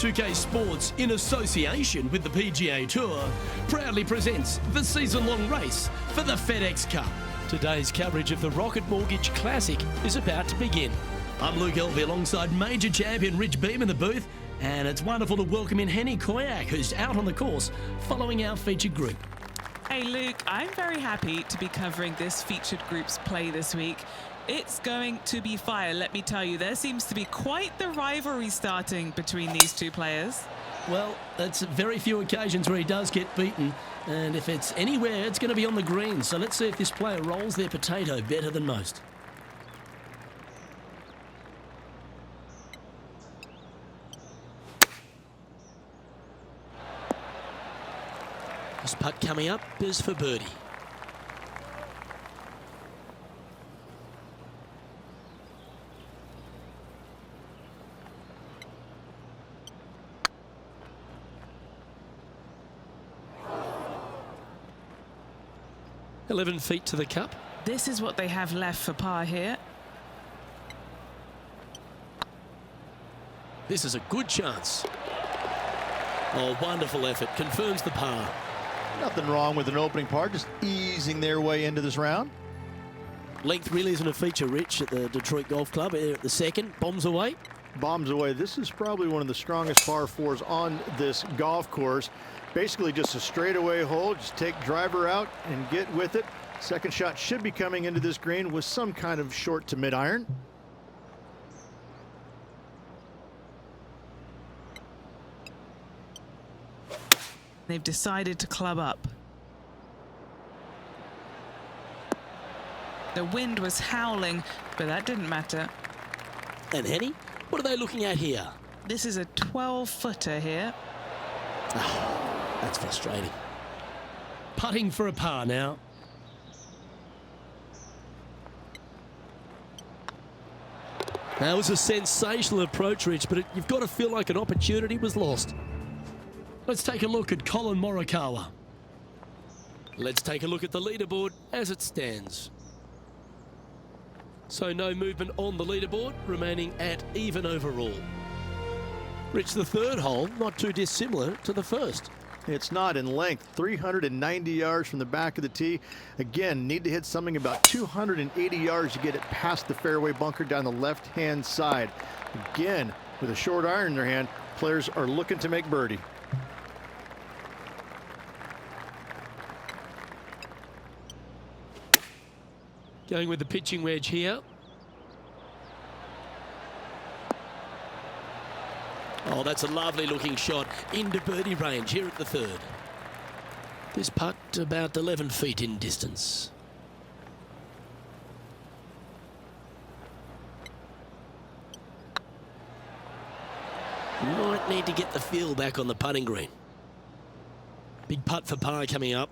2K Sports, in association with the PGA Tour, proudly presents the season-long race for the FedEx Cup. Today's coverage of the Rocket Mortgage Classic is about to begin. I'm Luke Elvey alongside major champion Rich Beam in the booth, and it's wonderful to welcome in Henny Koyak, who's out on the course following our featured group. Hey Luke, I'm very happy to be covering this featured group's play this week. It's going to be fire, let me tell you. There seems to be quite the rivalry starting between these two players. Well, that's very few occasions where he does get beaten, and if it's anywhere, it's going to be on the green. So let's see if this player rolls their potato better than most. This putt coming up is for birdie. $11 feet to the cup. This is what they have left for par here. This is a good chance. Oh, wonderful effort. Confirms the par. Nothing wrong with an opening par, just easing their way into this round. Length really isn't a feature, Rich, at the Detroit Golf Club. Here at the second, bombs away. Bombs away. This is probably one of the strongest par fours on this golf course. Basically just a straightaway hole. Just take driver out and get with it. Second shot should be coming into this green with some kind of short to mid iron. They've decided to club up. The wind was howling, but that didn't matter. And Henny, what are they looking at here? This is a 12-footer here. Oh, that's frustrating. Putting for a par now. That was a sensational approach, Rich, but you've got to feel like an opportunity was lost. Let's take a look at Colin Morikawa. Let's take a look at the leaderboard as it stands. So no movement on the leaderboard, remaining at even overall. Rich, the third hole, not too dissimilar to the first. It's not in length, 390 yards from the back of the tee. Again, need to hit something about 280 yards to get it past the fairway bunker down the left-hand side. Again, with a short iron in their hand, players are looking to make birdie. Going with the pitching wedge here. Oh, that's a lovely looking shot into birdie range here at the third. This putt about 11 feet in distance. Might need to get the feel back on the putting green. Big putt for par coming up.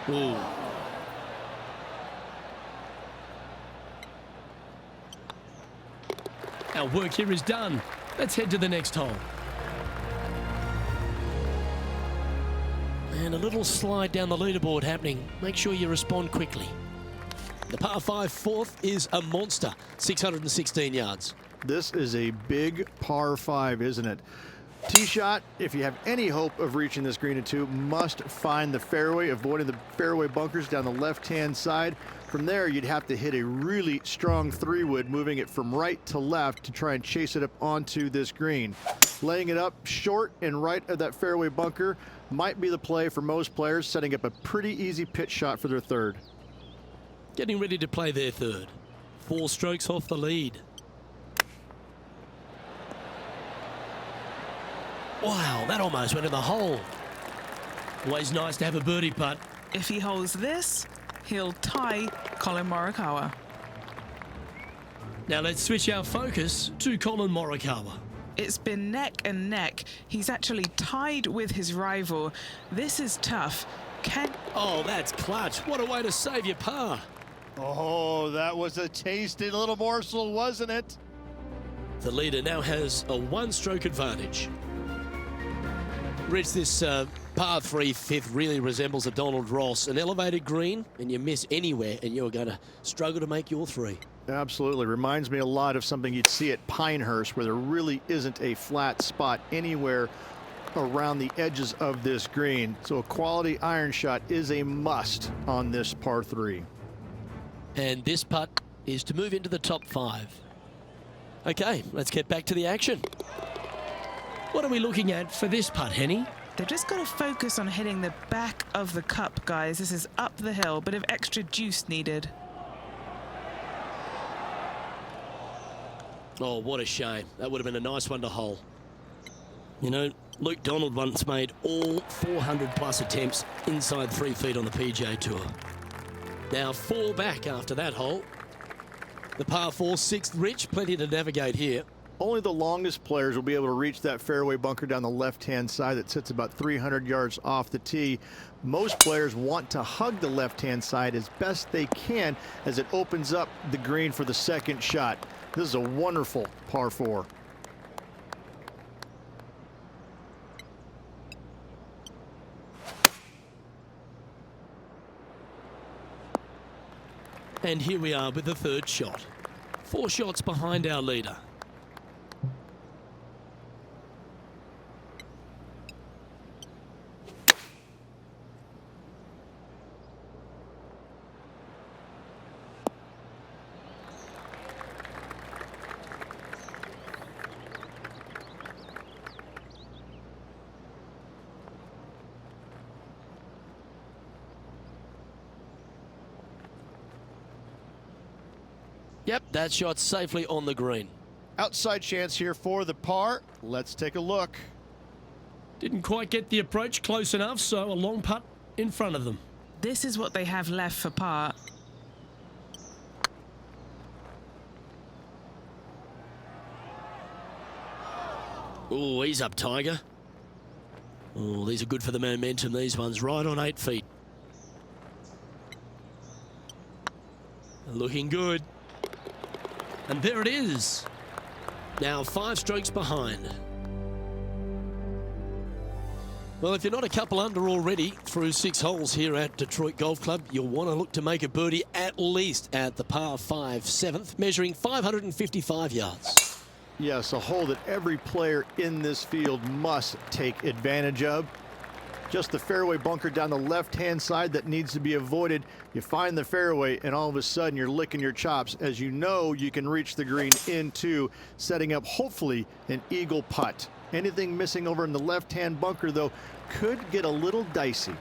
Ooh. Our work here is done. Let's head to the next hole. And a little slide down the leaderboard happening. Make sure you respond quickly. The par 5 fourth is a monster, 616 yards. This is a big par 5, isn't it? Tee shot, if you have any hope of reaching this green in two, must find the fairway, avoiding the fairway bunkers down the left-hand side. From there, you'd have to hit a really strong 3-wood, moving it from right to left to try and chase it up onto this green. Laying it up short and right of that fairway bunker might be the play for most players, setting up a pretty easy pitch shot for their third. Getting ready to play their third. 4 strokes off the lead. Wow, that almost went in the hole. Always nice to have a birdie putt. If he holds this, he'll tie Colin Morikawa. Now let's switch our focus to Colin Morikawa. It's been neck and neck. He's actually tied with his rival. This is tough. Oh, that's clutch. What a way to save your par. Oh, that was a tasty little morsel, wasn't it? The leader now has a 1-stroke advantage. Rich, this Par 3 fifth really resembles a Donald Ross, an elevated green, and you miss anywhere, and you're going to struggle to make your three. Absolutely. Reminds me a lot of something you'd see at Pinehurst, where there really isn't a flat spot anywhere around the edges of this green. So a quality iron shot is a must on this par 3. And this putt is to move into the top 5. Okay, let's get back to the action. What are we looking at for this putt, Henny? They've just got to focus on hitting the back of the cup, guys. This is up the hill, bit of extra juice needed. Oh, what a shame. That would have been a nice one to hole. You know, Luke Donald once made all 400+ attempts inside 3 feet on the PGA Tour. Now 4 back after that hole. The par 4, 6th Rich, plenty to navigate here. Only the longest players will be able to reach that fairway bunker down the left-hand side that sits about 300 yards off the tee. Most players want to hug the left-hand side as best they can as it opens up the green for the second shot. This is a wonderful par 4. And here we are with the 3rd shot. 4 shots behind our leader. Yep, that shot's safely on the green. Outside chance here for the par. Let's take a look. Didn't quite get the approach close enough, so a long putt in front of them. This is what they have left for par. Oh, he's up, Tiger. Oh, these are good for the momentum, these ones. Right on 8 feet. Looking good. And there it is. Now 5 strokes behind. Well, if you're not a couple under already through 6 holes here at Detroit Golf Club, you'll want to look to make a birdie at least at the par 5 7th, measuring 555 yards. Yes, a hole that every player in this field must take advantage of. Just the fairway bunker down the left-hand side that needs to be avoided. You find the fairway, and all of a sudden you're licking your chops as you know you can reach the green into, setting up hopefully an eagle putt. Anything missing over in the left-hand bunker, though, could get a little dicey.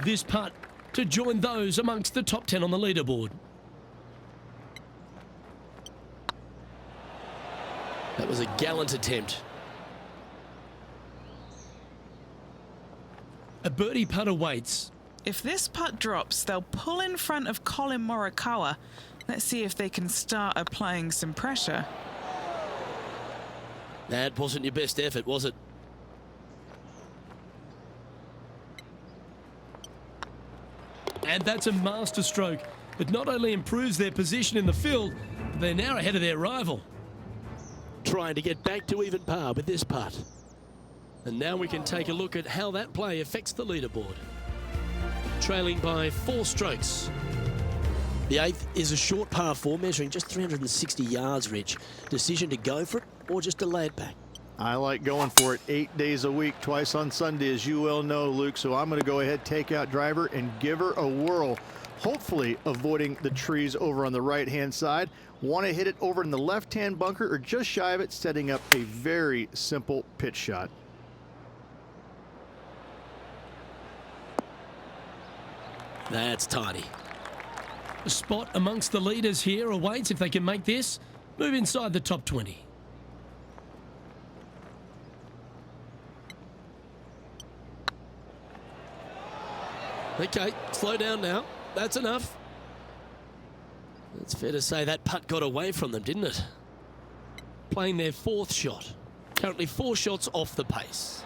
This putt to join those amongst the top 10 on the leaderboard. That was a gallant attempt. A birdie putt awaits. If this putt drops, they'll pull in front of Colin Morikawa. Let's see if they can start applying some pressure. That wasn't your best effort, was it? And that's a masterstroke. It not only improves their position in the field, but they're now ahead of their rival. Trying to get back to even par with this putt. And now we can take a look at how that play affects the leaderboard. Trailing by 4 strokes. The 8th is a short par 4, measuring just 360 yards, Rich. Decision to go for it or just to lay it back? I like going for it 8 days a week, twice on Sunday, as you well know, Luke. So I'm going to go ahead, take out driver, and give her a whirl. Hopefully avoiding the trees over on the right-hand side. Want to hit it over in the left-hand bunker or just shy of it, setting up a very simple pitch shot. That's tidy. A spot amongst the leaders here awaits if they can make this. Move inside the top 20. Okay, slow down now. That's enough. It's fair to say that putt got away from them, didn't it? Playing their 4th shot. Currently 4 shots off the pace.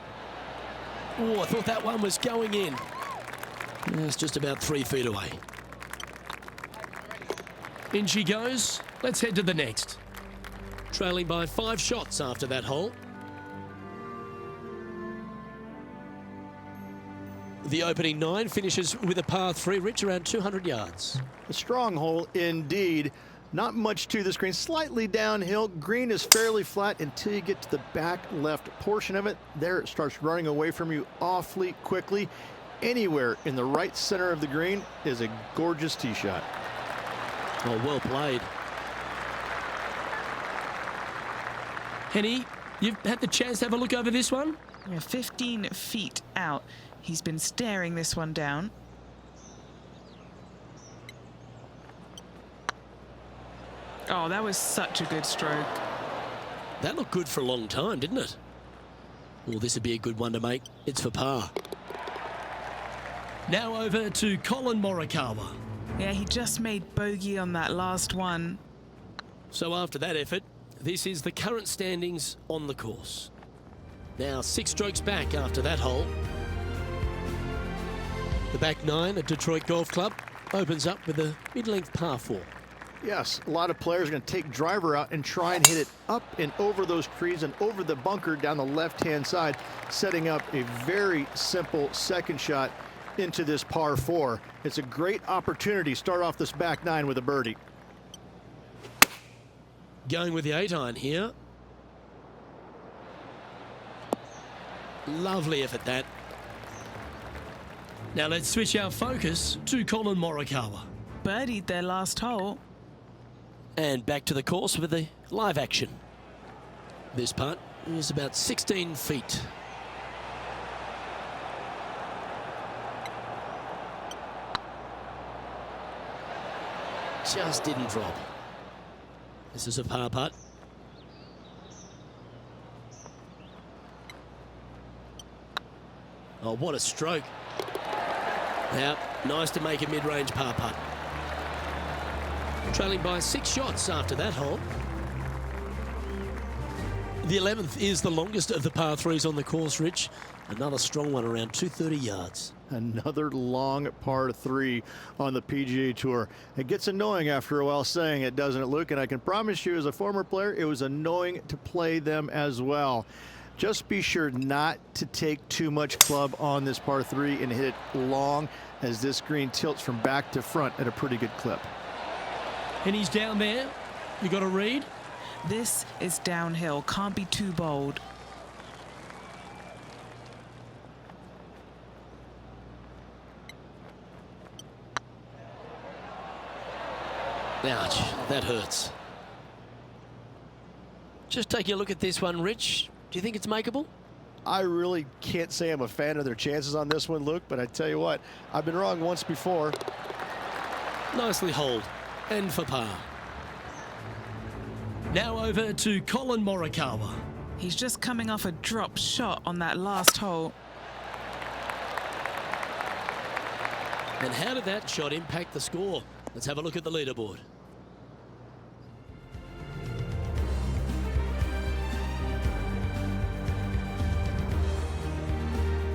Oh, I thought that one was going in. It's just about 3 feet away. In she goes. Let's head to the next. Trailing by 5 shots after that hole. The opening 9 finishes with a par 3, Rich, around 200 yards. A strong hole indeed. Not much to this green, slightly downhill. Green is fairly flat until you get to the back left portion of it. There it starts running away from you awfully quickly. Anywhere in the right center of the green is a gorgeous tee shot. Oh, well played. Henny, you've had the chance to have a look over this one? Yeah, 15 feet out. He's been staring this one down. Oh, that was such a good stroke. That looked good for a long time, didn't it? Well, this would be a good one to make. It's for par. Now over to Colin Morikawa. Yeah, he just made bogey on that last one. So after that effort, this is the current standings on the course. Now 6 strokes back after that hole. The back 9 at Detroit Golf Club opens up with a mid-length par 4. Yes, a lot of players are going to take driver out and try and hit it up and over those trees and over the bunker down the left-hand side, setting up a very simple second shot into this par 4. It's a great opportunity to start off this back 9 with a birdie. Going with the 8-iron here. Lovely effort that. Now let's switch our focus to Colin Morikawa. Birdied their last hole. And back to the course with the live action. This putt is about 16 feet. Just didn't drop. This is a par putt. Oh, what a stroke. Now, nice to make a mid-range par putt. Trailing by 6 shots after that hole. The 11th is the longest of the par 3s on the course, Rich. Another strong one around 230 yards. Another long par 3 on the PGA Tour. It gets annoying after a while saying it, doesn't it, Luke? And I can promise you as a former player, it was annoying to play them as well. Just be sure not to take too much club on this par 3 and hit it long, as this green tilts from back to front at a pretty good clip. And he's down there. You got to read. This is downhill. Can't be too bold. Ouch, that hurts. Just taking a look at this one, Rich. Do you think it's makeable? I really can't say I'm a fan of their chances on this one, Luke, but I tell you what, I've been wrong once before. Nicely holed. And for par. Now over to Colin Morikawa. He's just coming off a drop shot on that last hole. And how did that shot impact the score? Let's have a look at the leaderboard.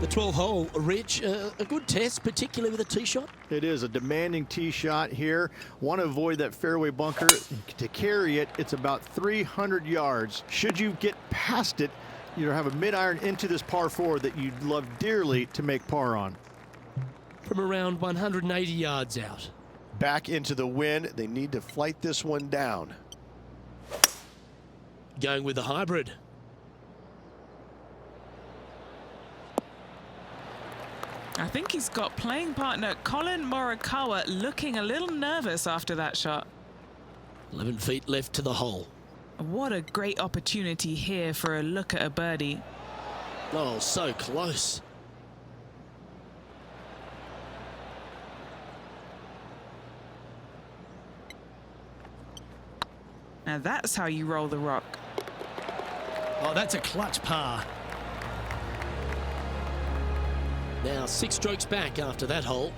The 12th hole, Rich, a good test, particularly with a tee shot. It is a demanding tee shot here. Want to avoid that fairway bunker. To carry it, it's about 300 yards. Should you get past it, you have a mid-iron into this par 4 that you'd love dearly to make par on. From around 180 yards out. Back into the wind. They need to flight this one down. Going with the hybrid. I think he's got playing partner Colin Morikawa looking a little nervous after that shot. 11 feet left to the hole. What a great opportunity here for a look at a birdie. Oh, so close. Now that's how you roll the rock. Oh, that's a clutch par. Now 6 strokes back after that hole.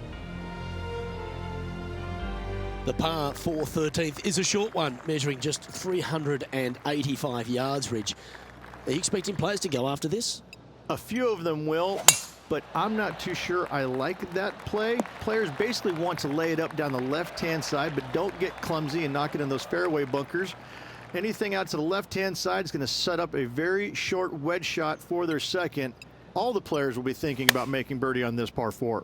The par 4 13th is a short one, measuring just 385 yards, Ridge. Are you expecting players to go after this? A few of them will, but I'm not too sure I like that play. Players basically want to lay it up down the left-hand side, but don't get clumsy and knock it in those fairway bunkers. Anything out to the left-hand side is going to set up a very short wedge shot for their second. all the players will be thinking about making birdie on this par 4.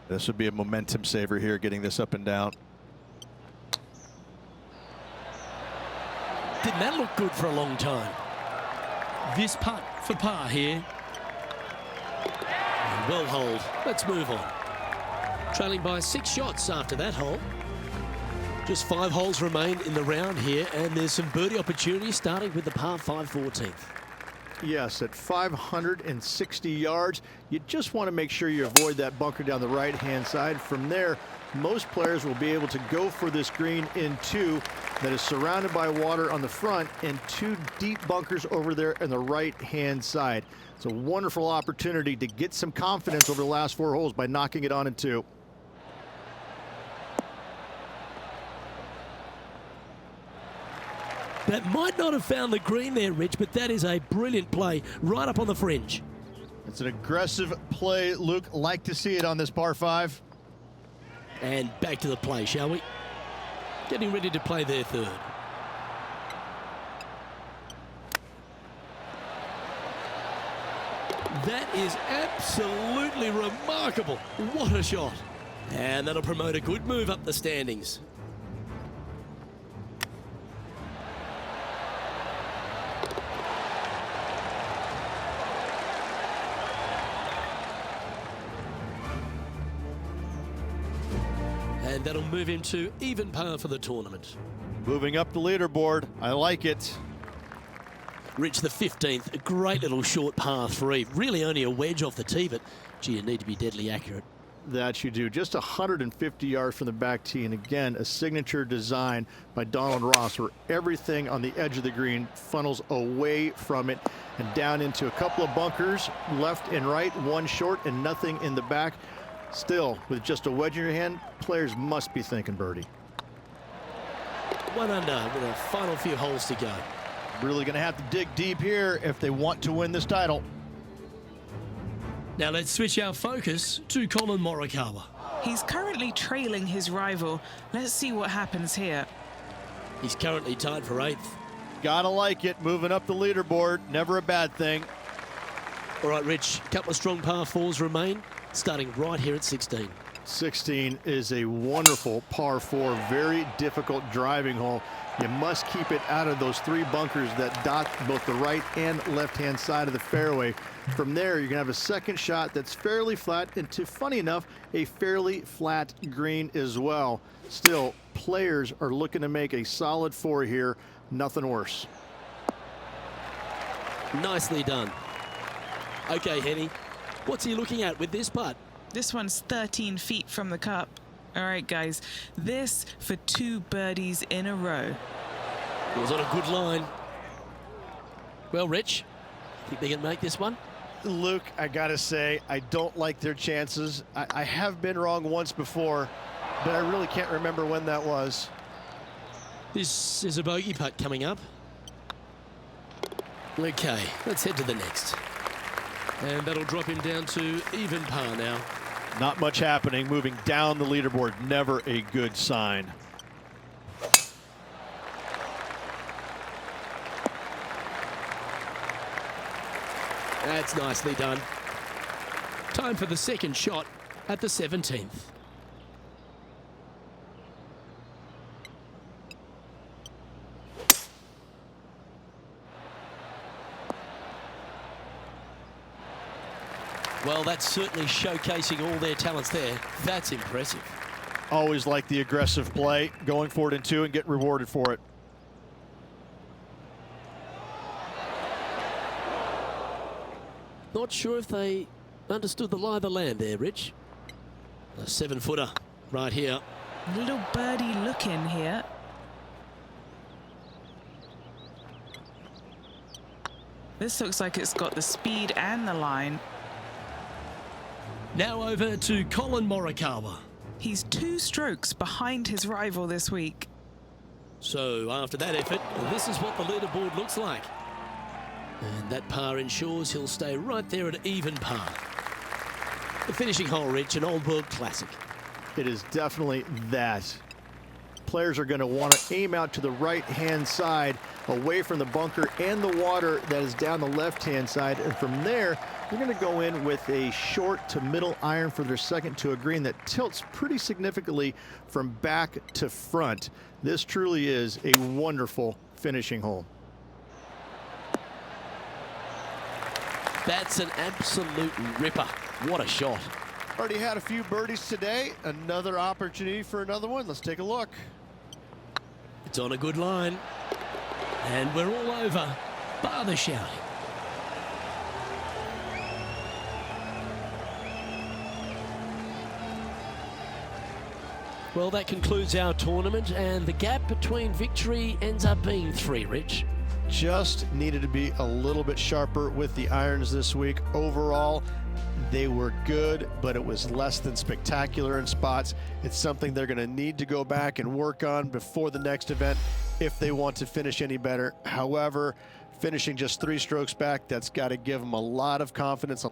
This would be a momentum saver here, getting this up and down. Didn't that look good for a long time? This putt for par here. And well holed. Let's move on. Trailing by 6 shots after that hole. Just 5 holes remain in the round here, and there's some birdie opportunities starting with the par 5 14th. Yes, at 560 yards, you just want to make sure you avoid that bunker down the right-hand side. From there, most players will be able to go for this green in 2 that is surrounded by water on the front and 2 deep bunkers over there on the right-hand side. It's a wonderful opportunity to get some confidence over the last 4 holes by knocking it on in 2. That might not have found the green there, Rich, but that is a brilliant play right up on the fringe. It's an aggressive play, Luke. Like to see it on this par 5. And back to the play, shall we? Getting ready to play their third. That is absolutely remarkable. What a shot. And that'll promote a good move up the standings. And that'll move him to even par for the tournament. Moving up the leaderboard. I like it. Rich, the 15th, a great little short par 3. Really only a wedge off the tee, but gee, you need to be deadly accurate. That you do. Just 150 yards from the back tee, and again, a signature design by Donald Ross where everything on the edge of the green funnels away from it and down into a couple of bunkers, left and right, 1 short and nothing in the back. Still, with just a wedge in your hand, players must be thinking birdie. 1 under with a final few holes to go. Really going to have to dig deep here if they want to win this title. Now let's switch our focus to Colin Morikawa. He's currently trailing his rival. Let's see what happens here. He's currently tied for 8th. Gotta like it. Moving up the leaderboard. Never a bad thing. All right, Rich, a couple of strong par 4s remain, starting right here at 16. 16 is a wonderful par 4, very difficult driving hole. You must keep it out of those 3 bunkers that dot both the right and left-hand side of the fairway. From there, you're gonna have a second shot that's fairly flat, and funny enough, a fairly flat green as well. Still, players are looking to make a solid 4 here, nothing worse. Nicely done. Okay, Henny, what's he looking at with this putt? This one's 13 feet from the cup. All right, guys, this for 2 birdies in a row. It was on a good line. Well, Rich, think they can make this one? Luke, I gotta say, I don't like their chances. I have been wrong once before, but I really can't remember when that was. This is a bogey putt coming up. Okay, let's head to the next. And that'll drop him down to even par now. Not much happening, moving down the leaderboard, never a good sign. That's nicely done. Time for the second shot at the 17th. Well, that's certainly showcasing all their talents there. That's impressive. Always like the aggressive play, going for it in 2 and get rewarded for it. Not sure if they understood the lie of the land there, Rich. A 7-footer right here. Little birdie look in here. This looks like it's got the speed and the line. Now over to Colin Morikawa. He's 2 strokes behind his rival this week. So after that effort, this is what the leaderboard looks like. And that par ensures he'll stay right there at even par. The finishing hole, Rich, an old world classic. It is definitely that. players are going to want to aim out to the right-hand side, away from the bunker and the water that is down the left-hand side. And from there, they're going to go in with a short to middle iron for their second to a green that tilts pretty significantly from back to front. This truly is a wonderful finishing hole. That's an absolute ripper. What a shot. Already had a few birdies today. Another opportunity for another one. Let's take a look. It's on a good line. And we're all over, bar the shouting. Well, that concludes our tournament, and the gap between victory ends up being 3, Rich. Just needed to be a little bit sharper with the irons this week. Overall, they were good, but it was less than spectacular in spots. It's something they're going to need to go back and work on before the next event if they want to finish any better. However, finishing just 3 strokes back, that's got to give them a lot of confidence.